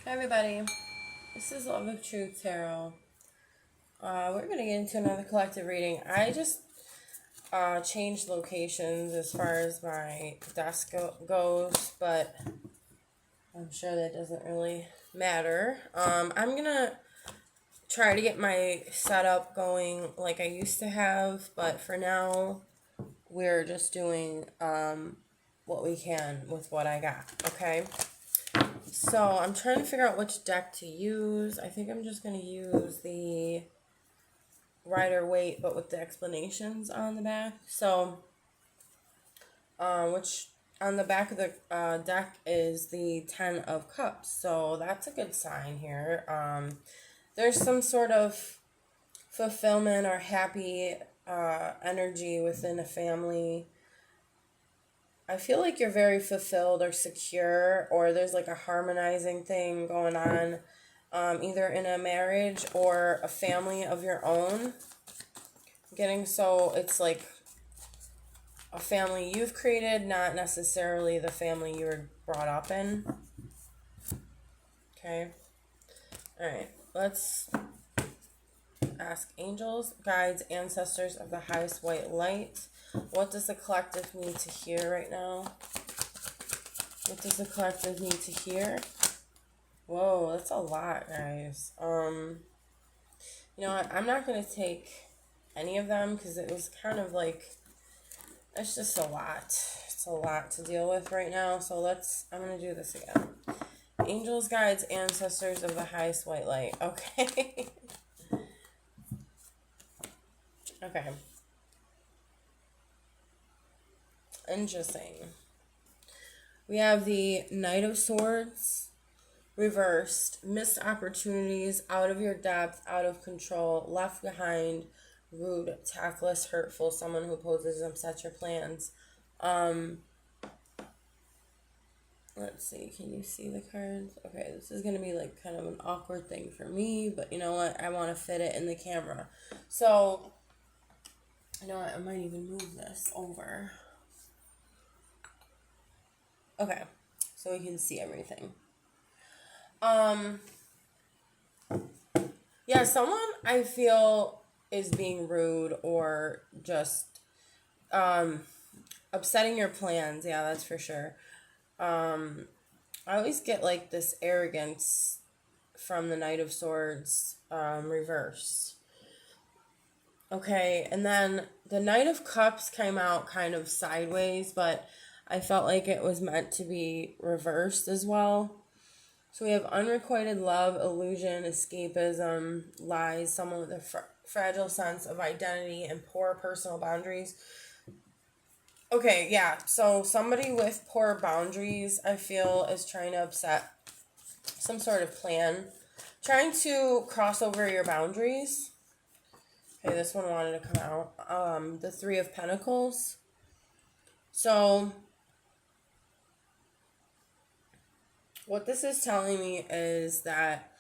Hi everybody, this is Love of Truth Tarot. We're going to get into another collective reading. I just changed locations as far as my desk goes, but I'm sure that doesn't really matter. I'm going to try to get my setup going like I used to have, but for now, we're just doing what we can with what I got, okay? So I'm trying to figure out which deck to use. I think I'm just going to use the Rider-Waite, but with the explanations on the back. So, which on the back of the deck is the Ten of Cups. So that's a good sign here. There's some sort of fulfillment or happy energy within a family. I feel like you're very fulfilled or secure, or there's like a harmonizing thing going on, either in a marriage or a family of your own. So it's like a family you've created, not necessarily the family you were brought up in. Okay. Alright, let's ask angels, guides, ancestors of the highest white light. What does the collective need to hear right now? What does the collective need to hear? Whoa, that's a lot, guys. You know what? I'm not going to take any of them because it was kind of like, it's just a lot. It's a lot to deal with right now. So I'm going to do this again. Angels, guides, ancestors of the highest white light. Okay. Okay. Interesting. We have the Knight of Swords reversed, missed opportunities, out of your depth, out of control, left behind, rude, tactless, hurtful, someone who opposes and upsets your plans. Let's see, can you see the cards? Okay, this is going to be like kind of an awkward thing for me, but you know what? I want to fit it in the camera. So, you know what? I might even move this over. Okay, so we can see everything. Yeah, someone I feel is being rude or just upsetting your plans. Yeah, that's for sure. I always get like this arrogance from the Knight of Swords reverse. Okay, and then the Knight of Cups came out kind of sideways, but I felt like it was meant to be reversed as well. So we have unrequited love, illusion, escapism, lies, someone with a fragile sense of identity, and poor personal boundaries. Okay, yeah, so somebody with poor boundaries, I feel, is trying to upset some sort of plan. Trying to cross over your boundaries. Okay, this one wanted to come out. The Three of Pentacles. So, what this is telling me is that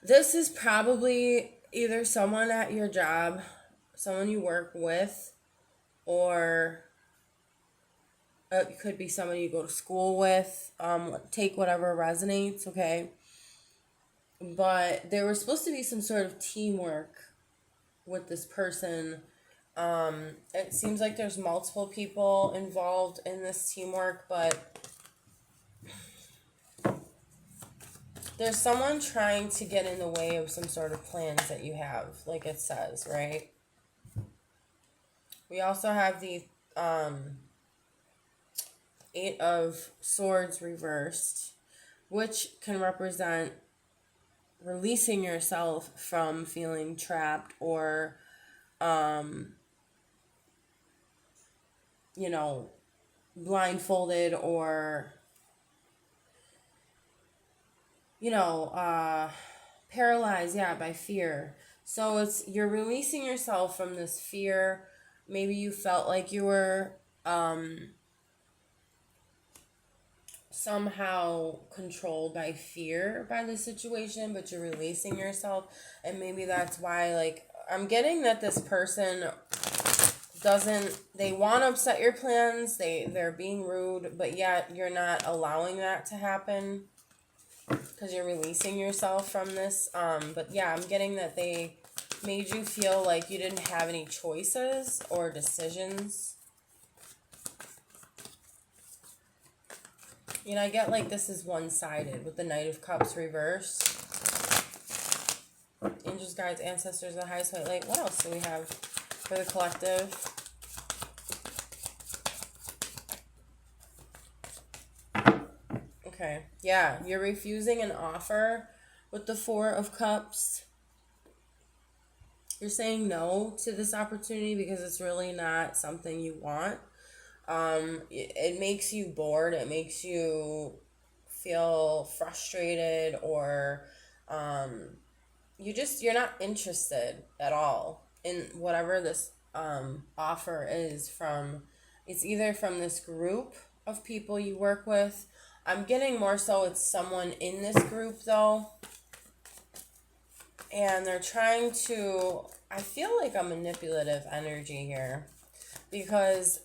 this is probably either someone at your job, someone you work with, or it could be somebody you go to school with. Take whatever resonates, okay? But there was supposed to be some sort of teamwork with this person. It seems like there's multiple people involved in this teamwork, but there's someone trying to get in the way of some sort of plans that you have, like it says, right? We also have the Eight of Swords reversed, which can represent releasing yourself from feeling trapped or, blindfolded or, paralyzed, by fear. So you're releasing yourself from this fear. Maybe you felt like you were somehow controlled by fear by the situation, but you're releasing yourself. And maybe that's why, like, I'm getting that this person they want to upset your plans, they're being rude, but yet you're not allowing that to happen. because you're releasing yourself from this. But yeah, I'm getting that they made you feel like you didn't have any choices or decisions. You know, I get like this is one-sided with the Knight of Cups reverse. Angels, guides, ancestors, the highest white light. What else do we have for the collective? Okay, yeah, you're refusing an offer with the Four of Cups. You're saying no to this opportunity because it's really not something you want. It makes you bored. It makes you feel frustrated, or you're not interested at all in whatever this offer is from. It's either from this group of people you work with. I'm getting more so it's someone in this group though, and they're trying to, I feel like a manipulative energy here, because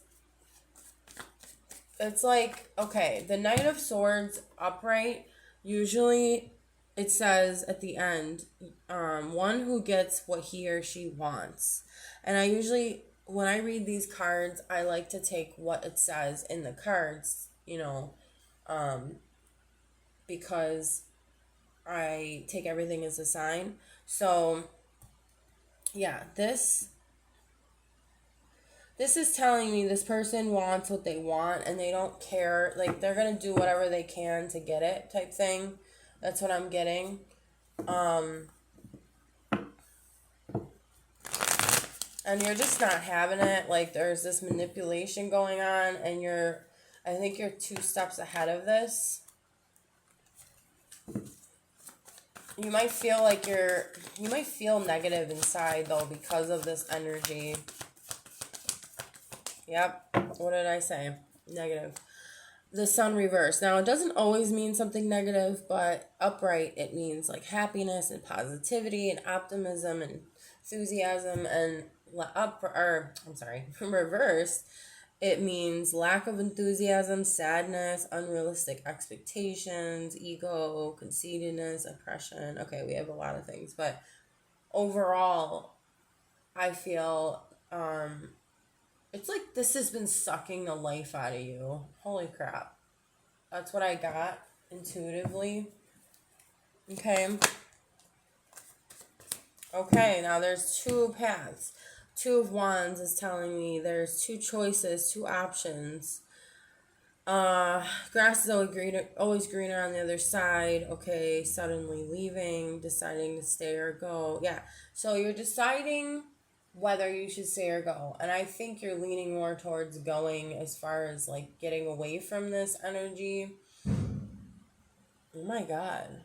it's like, okay, the Knight of Swords upright, usually it says at the end, one who gets what he or she wants. And I usually, when I read these cards, I like to take what it says in the cards, because I take everything as a sign. So, yeah, this is telling me this person wants what they want and they don't care. Like, they're going to do whatever they can to get it type thing. That's what I'm getting. And you're just not having it. Like, there's this manipulation going on, and I think you're 2 steps ahead of this. You might feel like you might feel negative inside though because of this energy. Yep. What did I say? Negative. The Sun reverse. Now, it doesn't always mean something negative, but upright, it means like happiness and positivity and optimism and enthusiasm. And reverse, it means lack of enthusiasm, sadness, unrealistic expectations, ego, conceitedness, oppression. Okay, we have a lot of things, but overall, I feel it's like this has been sucking the life out of you. Holy crap. That's what I got intuitively. Okay. Okay, now there's 2 paths. 2 of Wands is telling me there's 2 choices, 2 options. Grass is always greener on the other side. Okay, suddenly leaving, deciding to stay or go. Yeah, so you're deciding whether you should stay or go. And I think you're leaning more towards going as far as like getting away from this energy. Oh my God.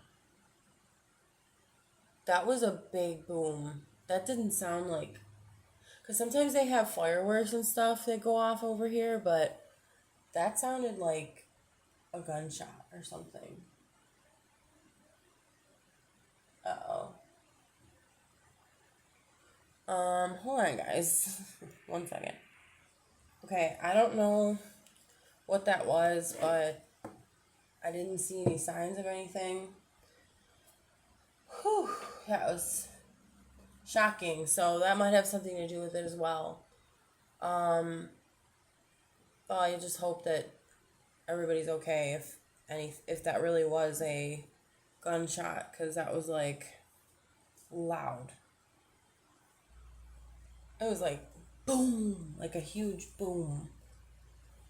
That was a big boom. That didn't sound like... Because sometimes they have fireworks and stuff that go off over here, but that sounded like a gunshot or something. Uh-oh. Hold on, guys. 1 second. Okay, I don't know what that was, but I didn't see any signs of anything. Whew, that was shocking. So that might have something to do with it as well. Well, I just hope that everybody's okay if that really was a gunshot, because that was like loud. It was like boom, like a huge boom.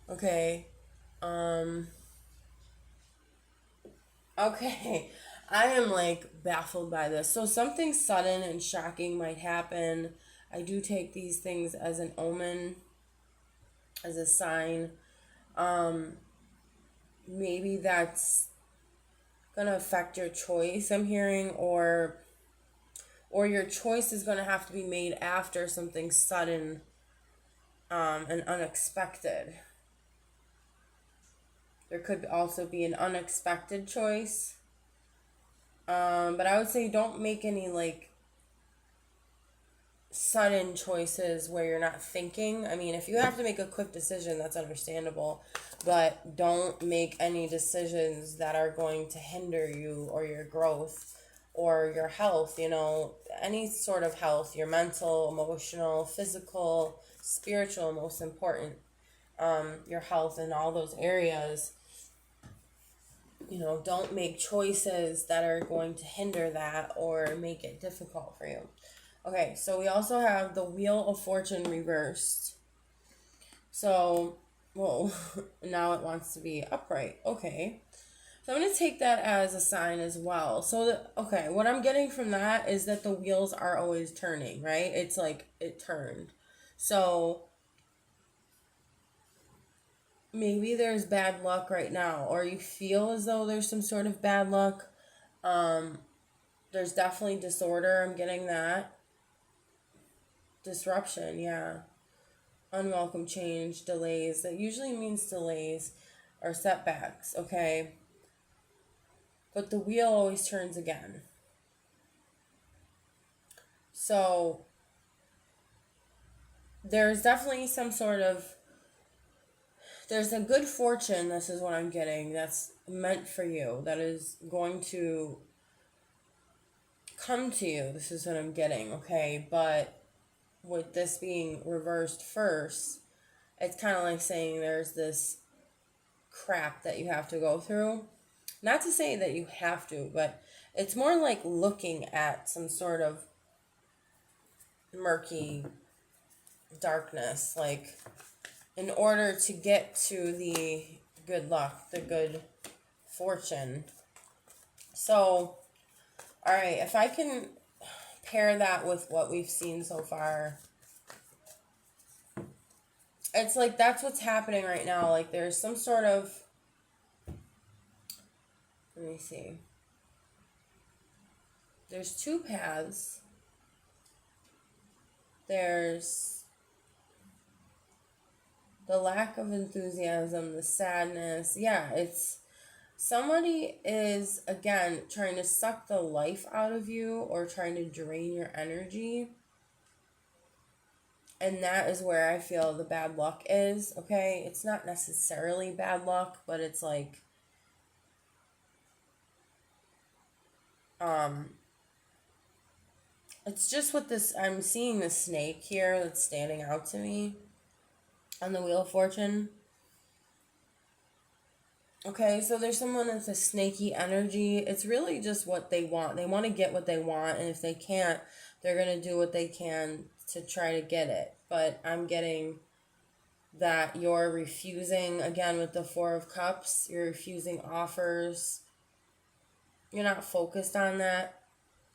Okay. Okay. I am like baffled by this. So something sudden and shocking might happen. I do take these things as an omen, as a sign. Maybe that's gonna affect your choice, I'm hearing, or your choice is gonna have to be made after something sudden and unexpected. There could also be an unexpected choice. But I would say don't make any like sudden choices where you're not thinking. I mean, if you have to make a quick decision, that's understandable, but don't make any decisions that are going to hinder you or your growth or your health, any sort of health, your mental, emotional, physical, spiritual, most important, your health in all those areas. Don't make choices that are going to hinder that or make it difficult for you. Okay, so we also have the Wheel of Fortune reversed. So, whoa, now it wants to be upright. Okay. So I'm going to take that as a sign as well. So, okay, what I'm getting from that is that the wheels are always turning, right? It's like it turned. So, maybe there's bad luck right now, or you feel as though there's some sort of bad luck. There's definitely disorder. I'm getting that. Disruption, yeah. Unwelcome change, delays. That usually means delays or setbacks, okay? But the wheel always turns again. So there's definitely there's a good fortune, this is what I'm getting, that's meant for you, that is going to come to you. This is what I'm getting, okay? But with this being reversed first, it's kind of like saying there's this crap that you have to go through. Not to say that you have to, but it's more like looking at some sort of murky darkness, like in order to get to the good luck, the good fortune. So, all right, if I can pair that with what we've seen so far, it's like that's what's happening right now. Like there's some sort of, let me see. There's two paths. There's the lack of enthusiasm, the sadness. Yeah, it's somebody is, again, trying to suck the life out of you or trying to drain your energy. And that is where I feel the bad luck is, okay? It's not necessarily bad luck, but it's like, it's just with this, I'm seeing the snake here that's standing out to me on the Wheel of Fortune. Okay, so there's someone with a snaky energy. It's really just what they want. They want to get what they want, and if they can't, they're going to do what they can to try to get it. But I'm getting that you're refusing, again, with the Four of Cups, you're refusing offers. You're not focused on that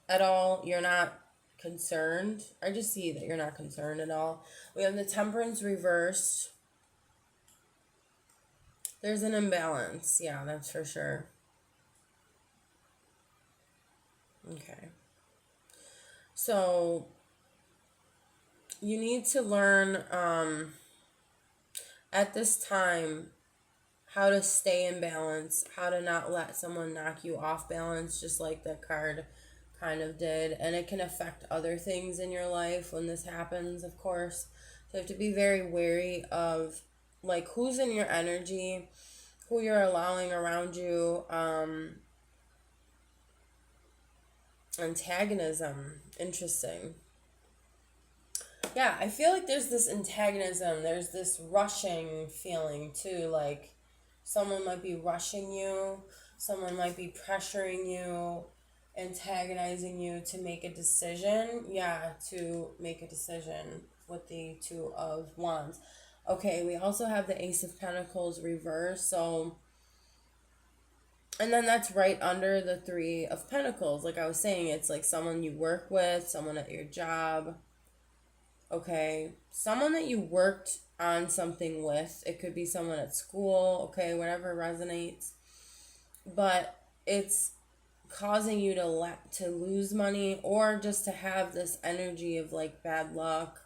at all. You're not concerned. I just see that you're not concerned at all. We have the Temperance reversed. There's an imbalance. Yeah, that's for sure. Okay. So, you need to learn at this time how to stay in balance, how to not let someone knock you off balance, just like the card kind of did. And it can affect other things in your life when this happens, of course. So you have to be very wary of like who's in your energy, who you're allowing around you. Antagonism. Interesting. Yeah, I feel like there's this antagonism. There's this rushing feeling too. Like someone might be rushing you. Someone might be pressuring you, antagonizing you to make a decision. Yeah, to make a decision with the Two of Wands. Okay, we also have the Ace of Pentacles reversed. So, and then that's right under the Three of Pentacles. Like I was saying, it's like someone you work with, someone at your job. Okay, someone that you worked on something with. It could be someone at school, okay, whatever resonates. But it's causing you to lose money or just to have this energy of like bad luck,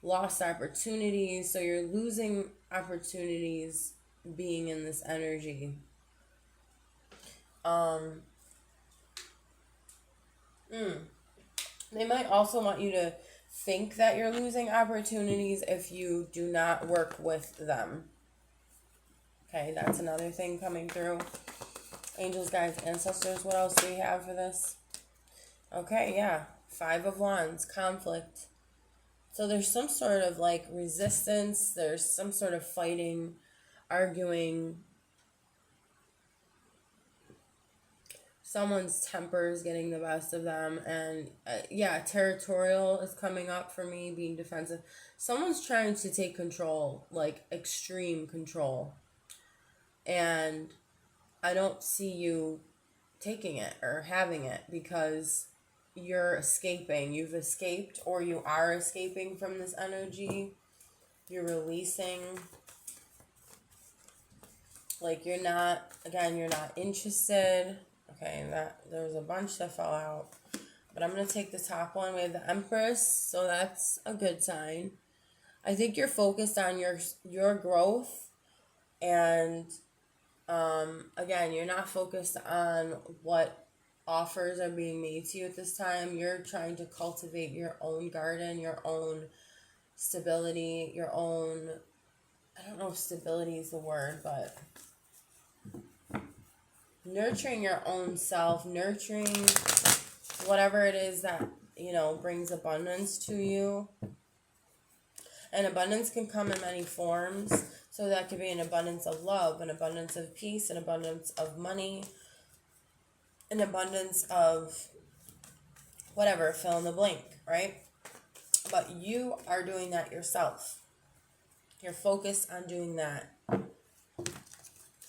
lost opportunities. So you're losing opportunities being in this energy. They might also want you to think that you're losing opportunities if you do not work with them. Okay, that's another thing coming through. Angels, guides, ancestors, what else do we have for this? Okay, yeah. 5 of Wands, conflict. So there's some sort of like resistance, there's some sort of fighting, arguing. Someone's temper is getting the best of them, and yeah, territorial is coming up for me, being defensive. Someone's trying to take control, like extreme control, and I don't see you taking it or having it because you're escaping. You've escaped, or you are escaping from this energy. You're releasing. Like you're not interested. Okay, that there was a bunch that fell out. But I'm going to take the top one. We have the Empress, so that's a good sign. I think you're focused on your growth, and again, you're not focused on what offers are being made to you at this time. You're trying to cultivate your own garden, your own stability, your own, I don't know if stability is the word, but nurturing your own self, nurturing whatever it is that, brings abundance to you. And abundance can come in many forms. So that could be an abundance of love, an abundance of peace, an abundance of money, an abundance of whatever, fill in the blank, right? But you are doing that yourself. You're focused on doing that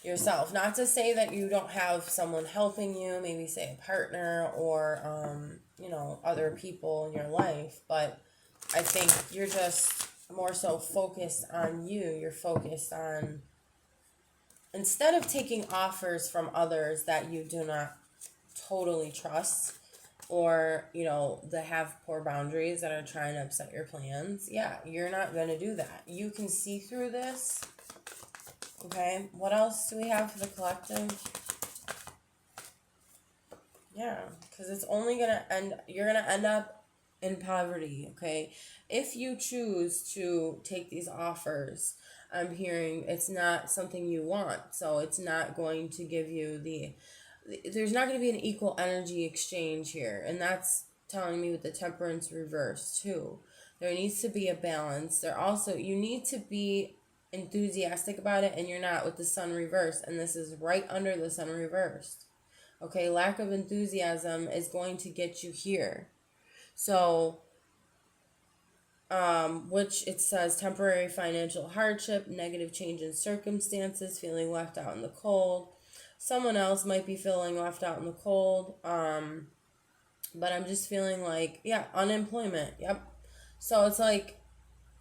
yourself. Not to say that you don't have someone helping you, maybe say a partner or, other people in your life, but I think you're just more so focused on you. You're focused on, instead of taking offers from others that you do not totally trust, or, that have poor boundaries that are trying to upset your plans, yeah, you're not going to do that. You can see through this. Okay, what else do we have for the collective? Yeah, because it's only going to you're going to end up in poverty, okay? If you choose to take these offers, I'm hearing it's not something you want. So it's not going to give you there's not going to be an equal energy exchange here. And that's telling me with the Temperance reverse too. There needs to be a balance. You need to be enthusiastic about it, and you're not with the Sun reversed, and this is right under the Sun reversed. Okay, lack of enthusiasm is going to get you here. So, which it says temporary financial hardship, negative change in circumstances, feeling left out in the cold. Someone else might be feeling left out in the cold. But I'm just feeling like, yeah, unemployment. Yep. So it's like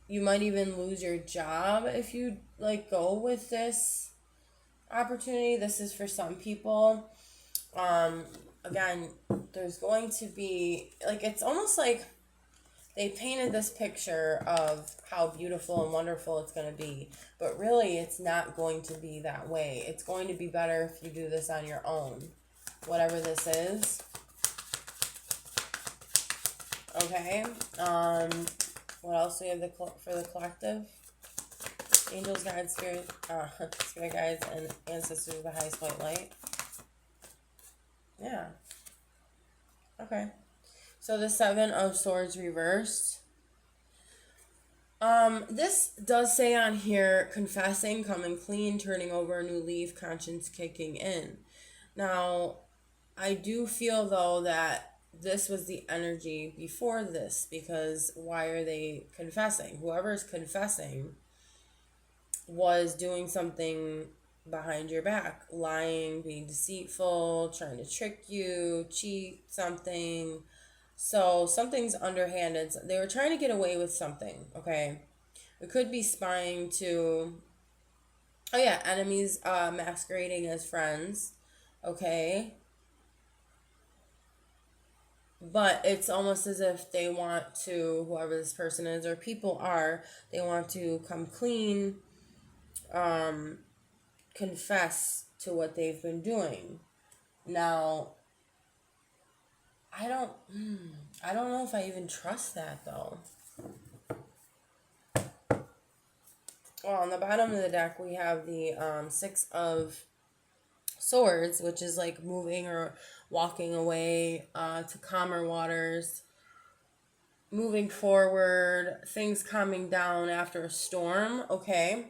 you might even lose your job if you go with this opportunity. This is for some people. Again, there's going to be it's almost like they painted this picture of how beautiful and wonderful it's going to be, but really it's not going to be that way. It's going to be better if you do this on your own, whatever this is. Okay. What else do we have for the collective? Angels, guides, spirit guides, and ancestors of the highest white light. Yeah. Okay. So the 7 of Swords reversed. This does say on here, confessing, coming clean, turning over a new leaf, conscience kicking in. Now, I do feel though that this was the energy before this, because why are they confessing? Whoever's confessing was doing something behind your back, lying, being deceitful, trying to trick you, cheat, something. So something's underhanded. They were trying to get away with something, okay? It could be spying to, oh yeah, enemies masquerading as friends, okay? But it's almost as if they want to, whoever this person is or people are, they want to come clean, confess to what they've been doing. Now, I don't, I don't know if I even trust that, though. Well, on the bottom of the deck, we have the Six of Swords, which is like moving or walking away to calmer waters, moving forward, things calming down after a storm. Okay.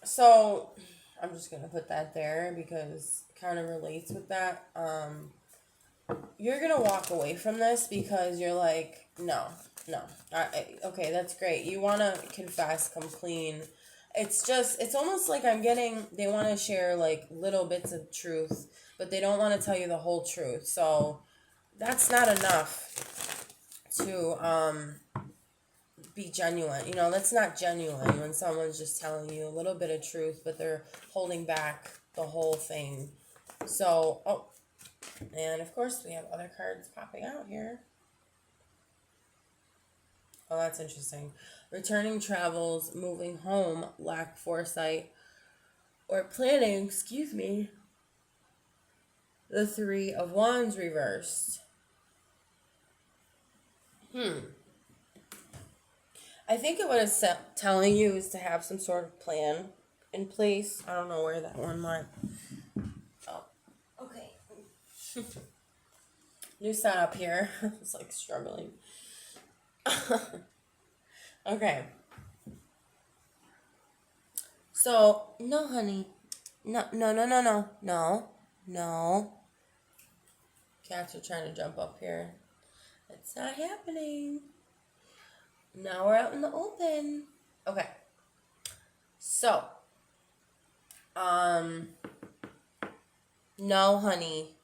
So I'm just going to put that there because it kind of relates with that. You're going to walk away from this because you're like, no. Okay, that's great. You want to confess, come clean. It's almost like they want to share like little bits of truth, but they don't want to tell you the whole truth. So that's not enough to be genuine. That's not genuine when someone's just telling you a little bit of truth, but they're holding back the whole thing. So, and of course we have other cards popping out here. Oh, that's interesting. Returning travels, moving home, lack foresight, or planning, the Three of Wands reversed. I think what it's telling you is to have some sort of plan in place. I don't know where that one went. Oh, okay. New setup here. It's like struggling. Okay. So, no, honey. No. Cats are trying to jump up here. It's not happening. Now we're out in the open. Okay. So, no, honey.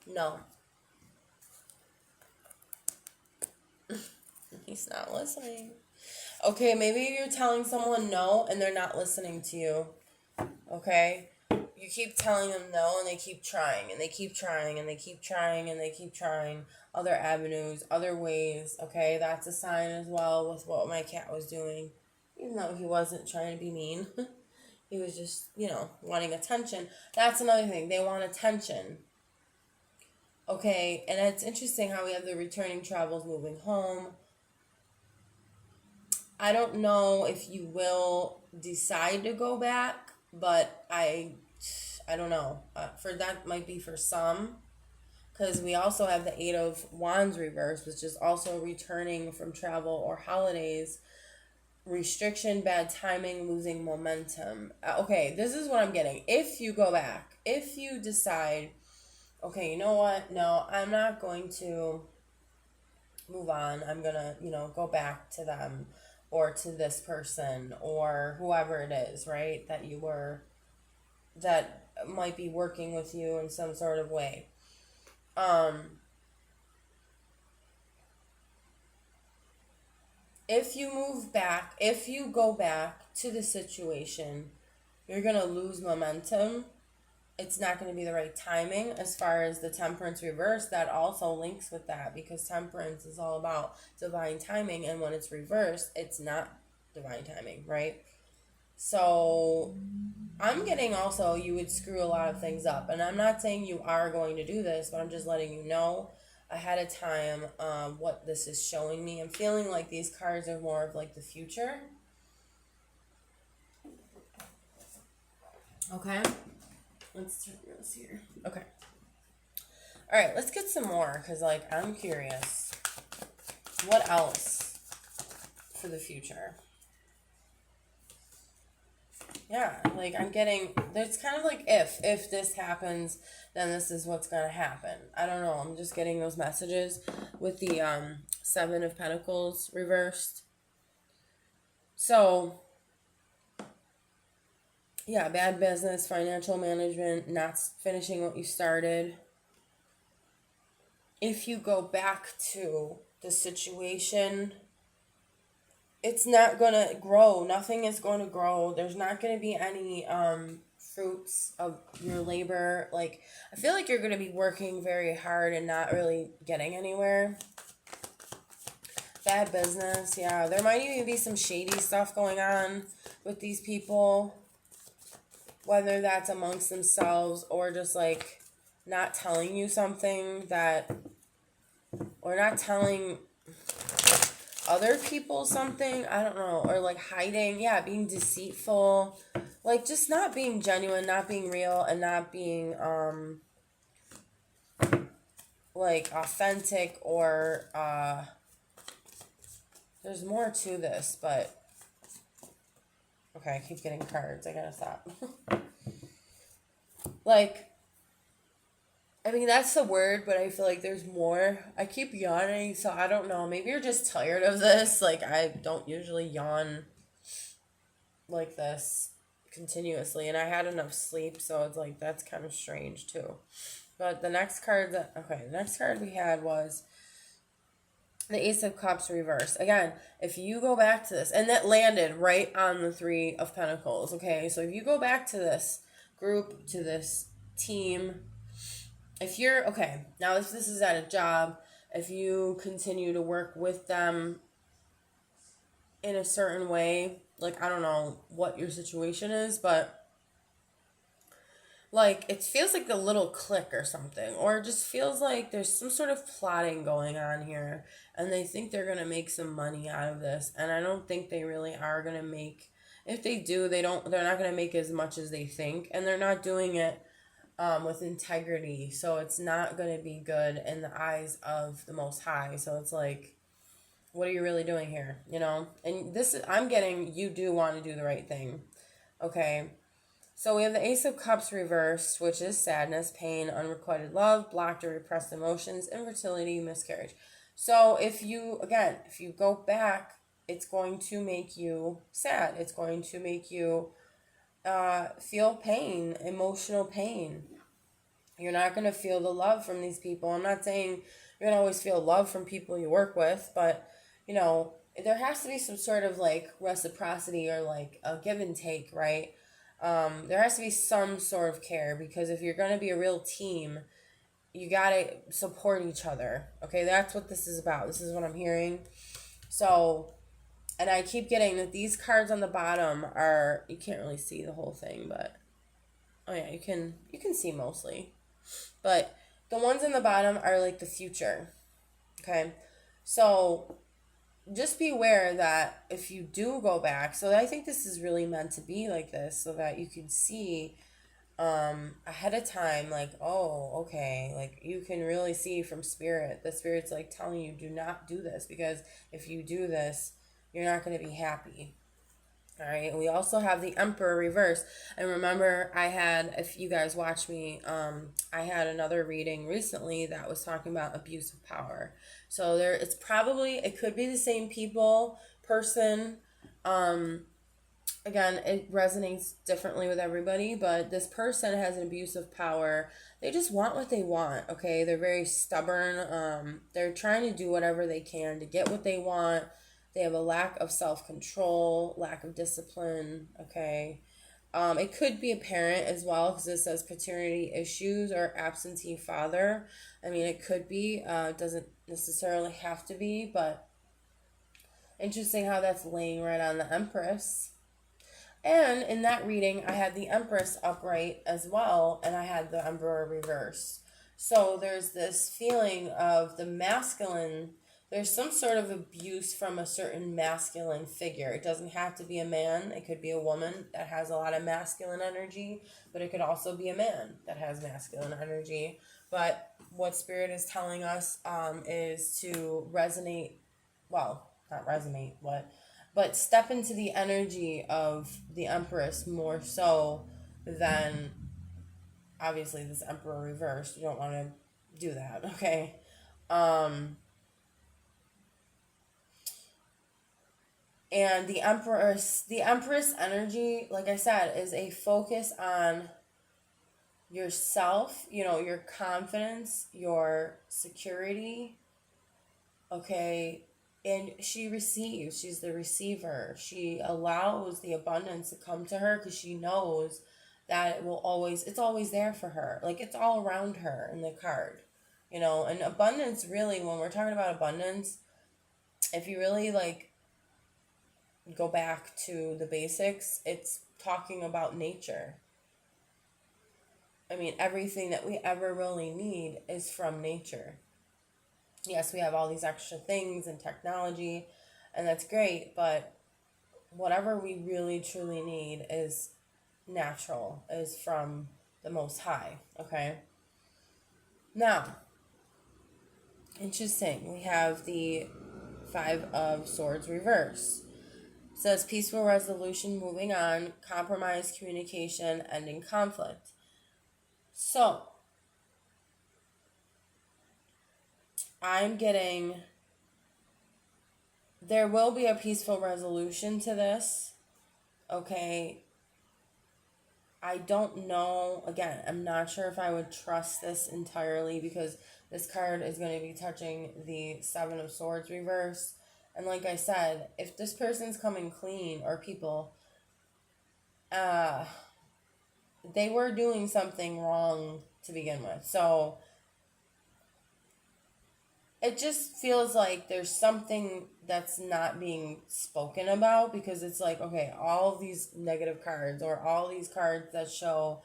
No. He's not listening. Okay, maybe you're telling someone no and they're not listening to you. Okay? You keep telling them no and they keep trying and they keep trying and they keep trying and they keep trying other avenues, other ways. Okay? That's a sign as well with what my cat was doing. Even though he wasn't trying to be mean. He was just, wanting attention. That's another thing. They want attention. Okay? And it's interesting how we have the returning travels, moving home. I don't know if you will decide to go back, but I don't know. For that might be for some, because we also have the Eight of Wands reverse, which is also returning from travel or holidays, restriction, bad timing, losing momentum. Okay, this is what I'm getting. If you go back, if you decide, okay, you know what? No, I'm not going to move on. I'm gonna, go back to them or to this person or whoever it is, right? That might be working with you in some sort of way. If you go back to the situation, you're going to lose momentum. It's not going to be the right timing. As far as the Temperance reverse, that also links with that because Temperance is all about divine timing, and when it's reversed, it's not divine timing, right? So I'm getting also you would screw a lot of things up, and I'm not saying you are going to do this, but I'm just letting you know ahead of time what this is showing me. I'm feeling like these cards are more of like the future. Okay. Let's turn this here. Okay. All right, let's get some more because, I'm curious. What else for the future? Yeah, I'm getting, there's kind of like if this happens, then this is what's going to happen. I don't know. I'm just getting those messages with the Seven of Pentacles reversed. So, yeah, bad business, financial management, not finishing what you started. If you go back to the situation, it's not going to grow. Nothing is going to grow. There's not going to be any fruits of your labor. I feel like you're going to be working very hard and not really getting anywhere. Bad business, yeah. There might even be some shady stuff going on with these people. Whether that's amongst themselves or just not telling you something that, or not telling other people something, I don't know, or like hiding, yeah, being deceitful, like just not being genuine, not being real, and not being like authentic, or there's more to this, but okay, I keep getting cards, I gotta stop. Like, I mean, that's the word, but I feel like there's more. I keep yawning, so I don't know. Maybe you're just tired of this. Like, I don't usually yawn like this continuously, and I had enough sleep, so it's like that's kind of strange too. But the next card the next card we had was the Ace of Cups reverse. Again, if you go back to this, and that landed right on the Three of Pentacles, okay? So if you go back to this group, to this team, if you're, okay, now if this is at a job, if you continue to work with them in a certain way, like, I don't know what your situation is, but like it feels like a little click or something, or it just feels like there's some sort of plotting going on here, and they think they're gonna make some money out of this, and I don't think they really are gonna make. If they do, they're not gonna make as much as they think, and they're not doing it with integrity, so it's not gonna be good in the eyes of the Most High. So it's like, what are you really doing here? You know, and this is, I'm getting, you do want to do the right thing, okay? So we have the Ace of Cups reversed, which is sadness, pain, unrequited love, blocked or repressed emotions, infertility, miscarriage. So if you, again, if you go back, it's going to make you sad. It's going to make you feel pain, emotional pain. You're not going to feel the love from these people. I'm not saying you're going to always feel love from people you work with, but, you know, there has to be some sort of like reciprocity, or like a give and take, right? There has to be some sort of care, because if you're going to be a real team, you got to support each other. Okay, that's what this is about. This is what I'm hearing. So, and I keep getting that these cards on the bottom are, you can't really see the whole thing, but oh yeah, you can see mostly. But the ones in the bottom are like the future. Okay? So just be aware that if you do go back, so I think this is really meant to be like this, so that you can see ahead of time, like, oh, okay, like you can really see from spirit, the spirit's like telling you, do not do this, because if you do this, you're not going to be happy. All right, we also have the Emperor reverse. And remember, I had, if you guys watch me, I had another reading recently that was talking about abuse of power. So there, it's probably, it could be the same person. Um, Again, it resonates differently with everybody, but this person has an abuse of power. They just want what they want, okay? They're very stubborn. They're trying to do whatever they can to get what they want. They have a lack of self-control, lack of discipline, okay? It could be a parent as well, because it says paternity issues or absentee father. I mean, it could be. It doesn't necessarily have to be, but interesting how that's laying right on the Empress. And in that reading, I had the Empress upright as well, and I had the Emperor reverse. So there's this feeling of the masculine, there's some sort of abuse from a certain masculine figure. It doesn't have to be a man, it could be a woman that has a lot of masculine energy, but it could also be a man that has masculine energy. But what Spirit is telling us is to resonate, well, not resonate, but step into the energy of the Empress more so than obviously this Emperor reversed. You don't want to do that, okay? Um, and the Empress energy, like I said, is a focus on yourself, you know, your confidence, your security, okay? And she receives, she's the receiver. She allows the abundance to come to her, because she knows that it's always there for her. Like, it's all around her in the card, you know. And abundance, really, when we're talking about abundance, if you really like go back to the basics, it's talking about nature. I mean, everything that we ever really need is from nature. Yes, we have all these extra things and technology, and that's great, but whatever we really truly need is natural, is from the Most High, okay? Now, interesting, we have the Five of Swords reverse. It says peaceful resolution, moving on, compromise, communication, ending conflict. So, I'm getting, there will be a peaceful resolution to this, okay? I don't know, again, I'm not sure if I would trust this entirely because this card is going to be touching the Seven of Swords reverse. And like I said, if this person's coming clean, or people, uh, they were doing something wrong to begin with. So it just feels like there's something that's not being spoken about, because it's like, okay, all these negative cards or all these cards that show,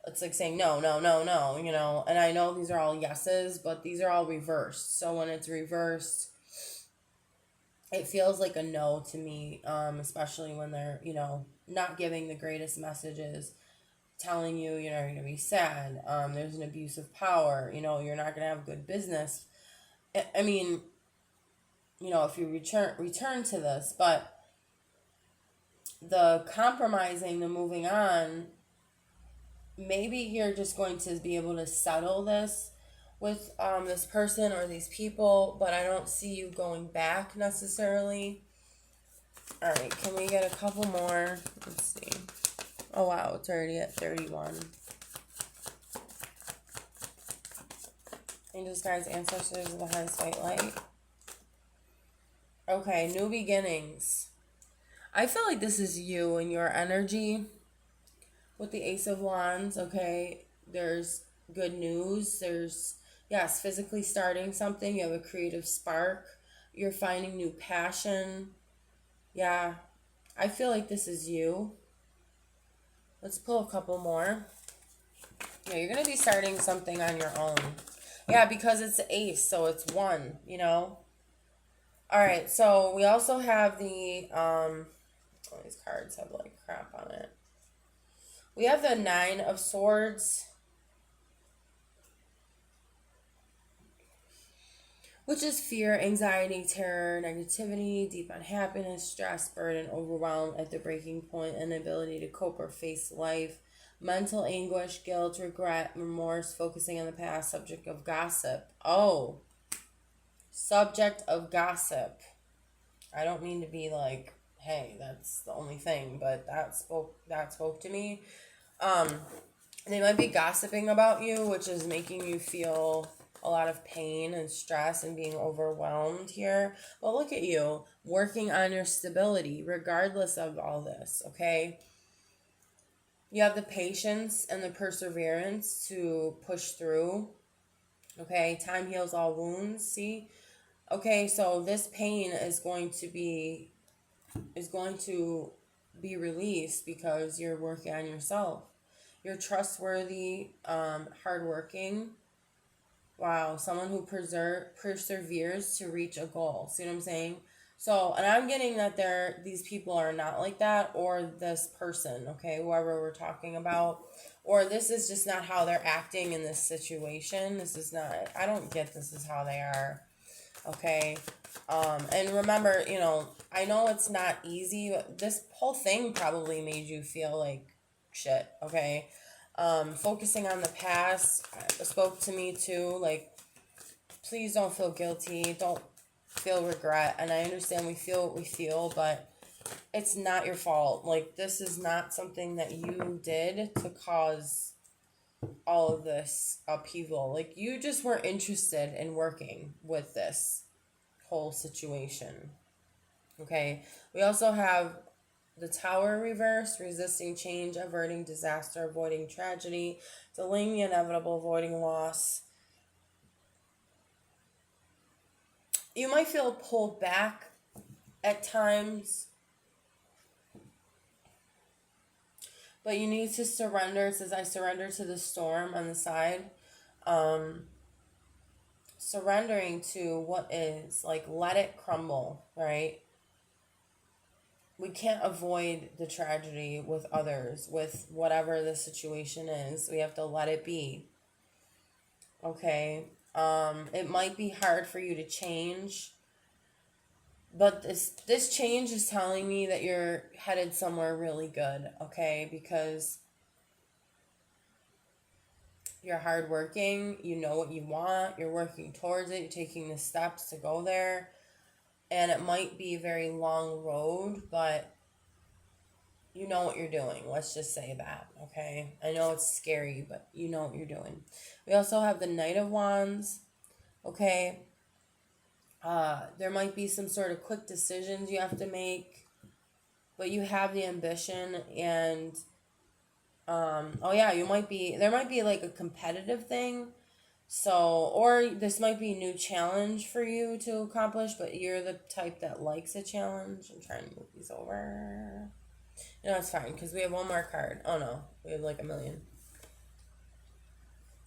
it's like saying no, no, no, no, you know, and I know these are all yeses, but these are all reversed. So when it's reversed, it feels like a no to me, especially when they're, you know, not giving the greatest messages, telling you, you know, you're going to be sad, there's an abuse of power, you know, you're not going to have good business. I mean, you know, if you return to this, but the compromising, the moving on, maybe you're just going to be able to settle this with this person or these people, but I don't see you going back necessarily. All right, can we get a couple more? Let's see. Oh wow, it's already at 31. Angels, guides, ancestors of the highest white light. Okay, new beginnings. I feel like this is you and your energy with the Ace of Wands, okay? There's good news. There's, yes, physically starting something. You have a creative spark. You're finding new passion. Yeah, I feel like this is you. Let's pull a couple more. Yeah, you're going to be starting something on your own. Yeah, because it's the ace, so it's one, you know? All right, so we also have the, all these cards have like crap on it. We have the Nine of Swords, which is fear, anxiety, terror, negativity, deep unhappiness, stress, burden, overwhelm at the breaking point, inability to cope or face life, mental anguish, guilt, regret, remorse, focusing on the past, subject of gossip. Oh, subject of gossip. I don't mean to be like, hey, that's the only thing, but that spoke to me. They might be gossiping about you, which is making you feel a lot of pain and stress and being overwhelmed here. But look at you working on your stability regardless of all this, okay? You have the patience and the perseverance to push through, okay? Time heals all wounds, see? Okay, so this pain is going to be released because you're working on yourself. You're trustworthy, hardworking. Wow, someone who perseveres to reach a goal. See what I'm saying? So, and I'm getting that these people are not like that, or this person, okay, whoever we're talking about, or this is just not how they're acting in this situation. This is not, I don't get this is how they are, okay? And remember, you know, I know it's not easy, but this whole thing probably made you feel like shit, okay? Focusing on the past spoke to me too. Like, please don't feel guilty. Don't feel regret. And I understand we feel what we feel, but it's not your fault. Like, this is not something that you did to cause all of this upheaval. Like, you just were interested in working with this whole situation. Okay. We also have the Tower reverse, resisting change, averting disaster, avoiding tragedy, delaying the inevitable, avoiding loss. You might feel pulled back at times, But you need to surrender. It says, I surrender to the storm on the side. Um, Surrendering to what is, like, let it crumble, right? We can't avoid the tragedy with others, with whatever the situation is. We have to let it be. Okay? It might be hard for you to change, but this change is telling me that you're headed somewhere really good, okay? Because you're hardworking, you know what you want, you're working towards it, you're taking the steps to go there. And it might be a very long road, but you know what you're doing. Let's just say that, okay? I know it's scary, but you know what you're doing. We also have the Knight of Wands, okay? There might be some sort of quick decisions you have to make, but you have the ambition and oh yeah, there might be like a competitive thing. So, or this might be a new challenge for you to accomplish, but you're the type that likes a challenge. I'm trying to move these over. No, it's fine because we have one more card. Oh no, we have like a million.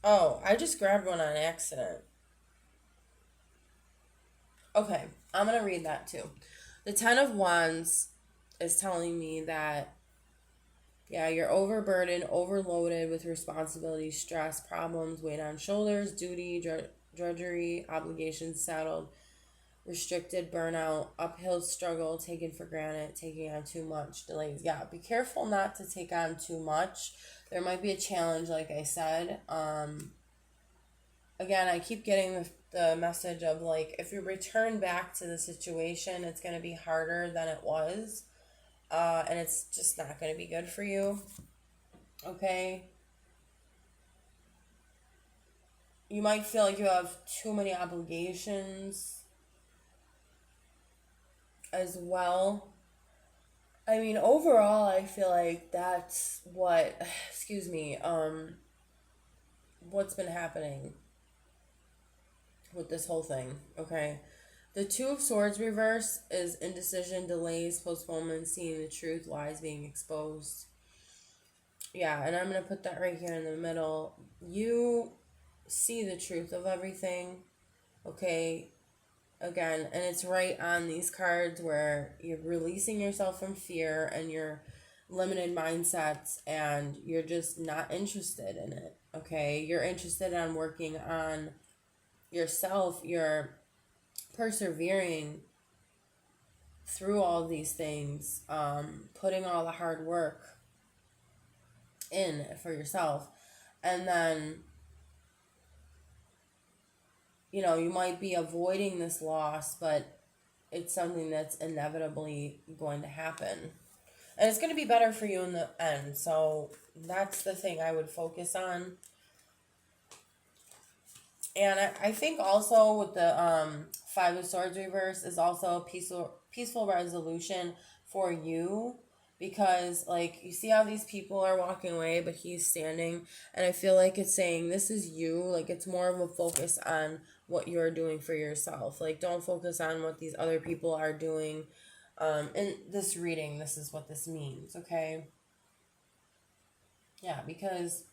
Oh, I just grabbed one on accident. Okay, I'm gonna read that too. The Ten of Wands is telling me that, yeah, you're overburdened, overloaded with responsibilities, stress, problems, weight on shoulders, duty, drudgery, obligations saddled, restricted, burnout, uphill struggle, taken for granted, taking on too much, delays. Yeah, be careful not to take on too much. There might be a challenge, like I said. Again, I keep getting the message of, like, if you return back to the situation, it's going to be harder than it was. And it's just not going to be good for you. Okay? You might feel like you have too many obligations as well. I mean, overall, I feel like that's what, excuse me, what's been happening with this whole thing, okay? The Two of Swords reverse is indecision, delays, postponement, seeing the truth, lies being exposed. Yeah, and I'm going to put that right here in the middle. You see the truth of everything, okay? Again, and it's right on these cards where you're releasing yourself from fear and your limited mindsets, and you're just not interested in it, okay? You're interested in working on yourself. You're persevering through all these things, putting all the hard work in for yourself. And then, you know, you might be avoiding this loss, but it's something that's inevitably going to happen. And it's going to be better for you in the end. So that's the thing I would focus on. And I think also with the Five of Swords reverse is also a peaceful resolution for you, because, like, you see how these people are walking away, but he's standing, and I feel like it's saying this is you. Like, it's more of a focus on what you're doing for yourself. Like, don't focus on what these other people are doing. In this reading, this is what this means, okay? Yeah, because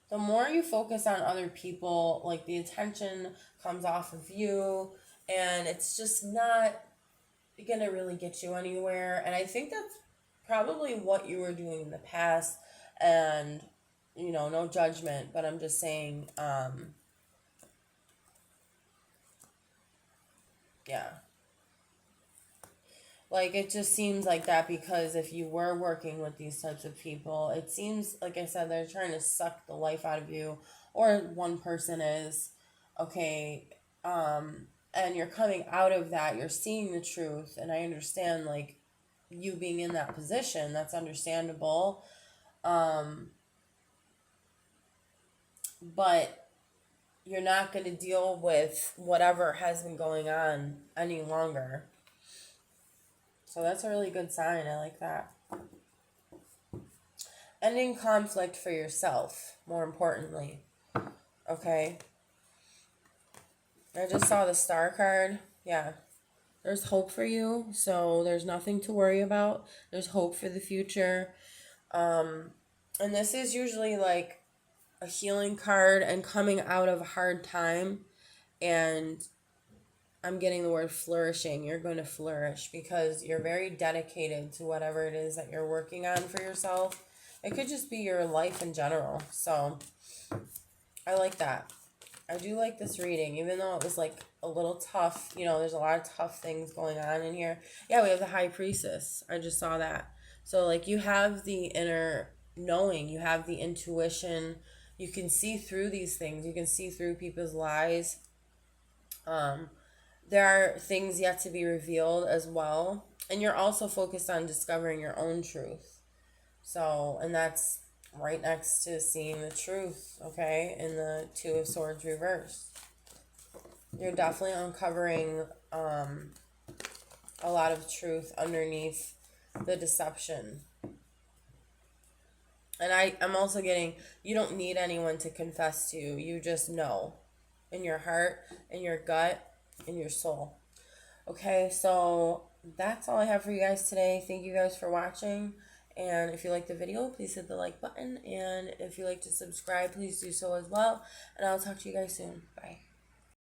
the more you focus on other people, like, the attention comes off of you, and it's just not gonna really get you anywhere. And I think that's probably what you were doing in the past. And, you know, no judgment, but I'm just saying, yeah. Like, it just seems like that, because if you were working with these types of people, it seems, like I said, they're trying to suck the life out of you, or one person is, okay, and you're coming out of that, you're seeing the truth, and I understand, like, you being in that position, that's understandable, but you're not going to deal with whatever has been going on any longer. So that's a really good sign. I like that. Ending conflict for yourself, more importantly. Okay. I just saw the Star card. Yeah. There's hope for you. So there's nothing to worry about. There's hope for the future. And And this is usually like a healing card and coming out of a hard time. And I'm getting the word flourishing. You're going to flourish because you're very dedicated to whatever it is that you're working on for yourself. It could just be your life in general. So I like that. I do like this reading, even though it was like a little tough. You know, there's a lot of tough things going on in here. Yeah, we have the High Priestess. I just saw that. So, like, you have the inner knowing, you have the intuition. You can see through these things, you can see through people's lies. Um, there are things yet to be revealed as well. And you're also focused on discovering your own truth. So, and that's right next to seeing the truth, okay, in the Two of Swords reverse. You're definitely uncovering a lot of truth underneath the deception. And I'm also getting, you don't need anyone to confess to you. You just know in your heart, in your gut, in your soul. Okay, so that's all I have for you guys today. Thank you guys for watching. And if you like the video, please hit the like button. And if you like to subscribe, please do so as well. And I'll talk to you guys soon. Bye.